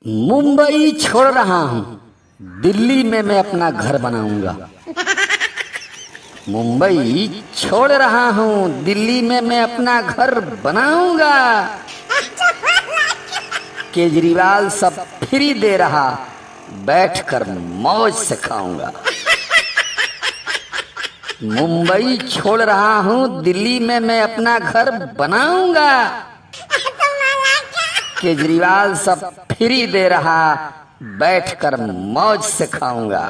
मुंबई छोड़ रहा हूँ, दिल्ली में मैं अपना घर बनाऊंगा। मुंबई छोड़ रहा हूँ, दिल्ली में मैं अपना घर बनाऊंगा। केजरीवाल सब फ्री दे रहा, बैठकर मौज से खाऊंगा। मुंबई छोड़ रहा हूँ, दिल्ली में मैं अपना घर बनाऊंगा। केजरीवाल सब फ्री दे रहा, बैठकर मौज से खाऊंगा।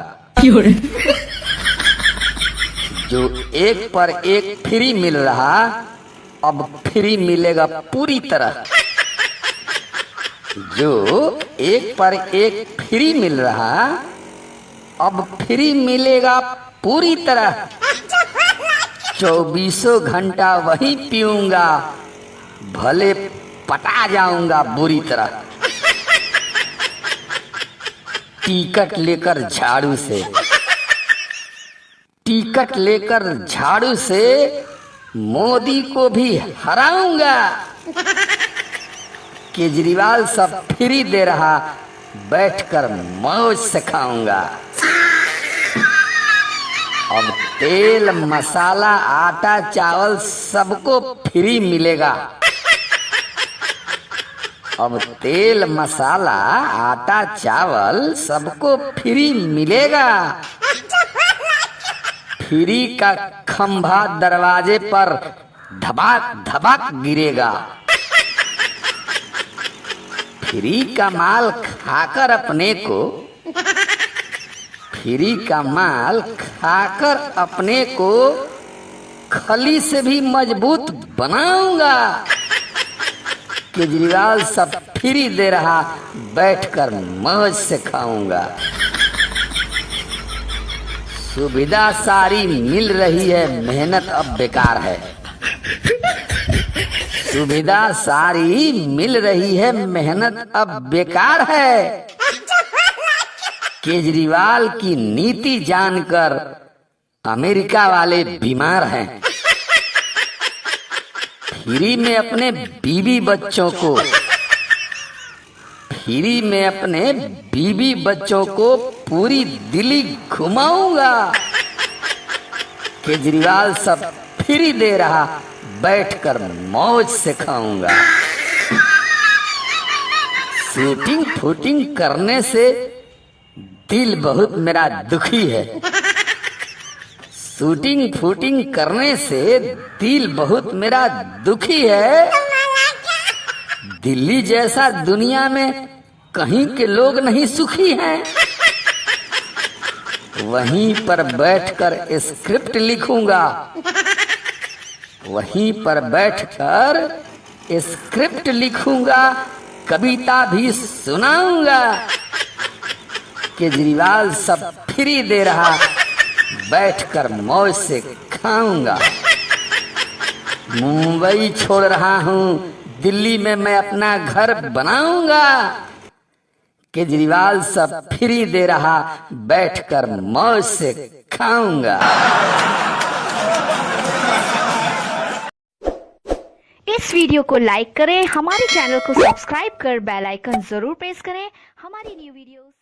जो एक पर एक फ्री मिल रहा, अब फ्री मिलेगा पूरी तरह। जो एक पर एक फ्री मिल रहा, अब फ्री मिलेगा पूरी तरह। 24 घंटा वही पीऊंगा, भले पटा जाऊंगा बुरी तरह। टिकट लेकर झाड़ू से, टिकट लेकर झाड़ू से मोदी को भी हराऊंगा। केजरीवाल सब फ्री दे रहा, बैठकर मौज से खाऊंगा। अब तेल मसाला आटा चावल सबको फ्री मिलेगा। अब तेल मसाला आटा चावल सबको फ्री मिलेगा। फ्री का खंभा दरवाजे पर धबाक धबाक गिरेगा। फ्री का माल खाकर अपने को, फ्री का माल खाकर अपने को खली से भी मजबूत बनाऊंगा। केजरीवाल सब फ्री दे रहा, बैठकर मौज से खाऊंगा। सुविधा सारी मिल रही है, मेहनत अब बेकार है। सुविधा सारी मिल रही है, मेहनत अब बेकार है। केजरीवाल की नीति जानकर अमेरिका वाले बीमार हैं। फ्री में अपने बीवी बच्चों को, फ्री में अपने बीवी बच्चों को पूरी दिल्ली घुमाऊंगा। केजरीवाल सब फ्री दे रहा, बैठकर मौज से खाऊंगा। शूटिंग फूटिंग करने से दिल बहुत मेरा दुखी है। शूटिंग फूटिंग करने से दिल बहुत मेरा दुखी है। दिल्ली जैसा दुनिया में कहीं के लोग नहीं सुखी हैं। वहीं पर बैठकर स्क्रिप्ट लिखूंगा, वहीं पर बैठकर स्क्रिप्ट लिखूंगा, कविता भी सुनाऊंगा। केजरीवाल सब फ्री दे रहा, बैठकर मौज से खाऊंगा। मुंबई छोड़ रहा हूँ, दिल्ली में मैं अपना घर बनाऊंगा। केजरीवाल सब फ्री दे रहा, बैठकर मौज से खाऊंगा। इस वीडियो को लाइक करें, हमारे चैनल को सब्सक्राइब कर बेल आइकन जरूर प्रेस करें हमारी न्यू वीडियोस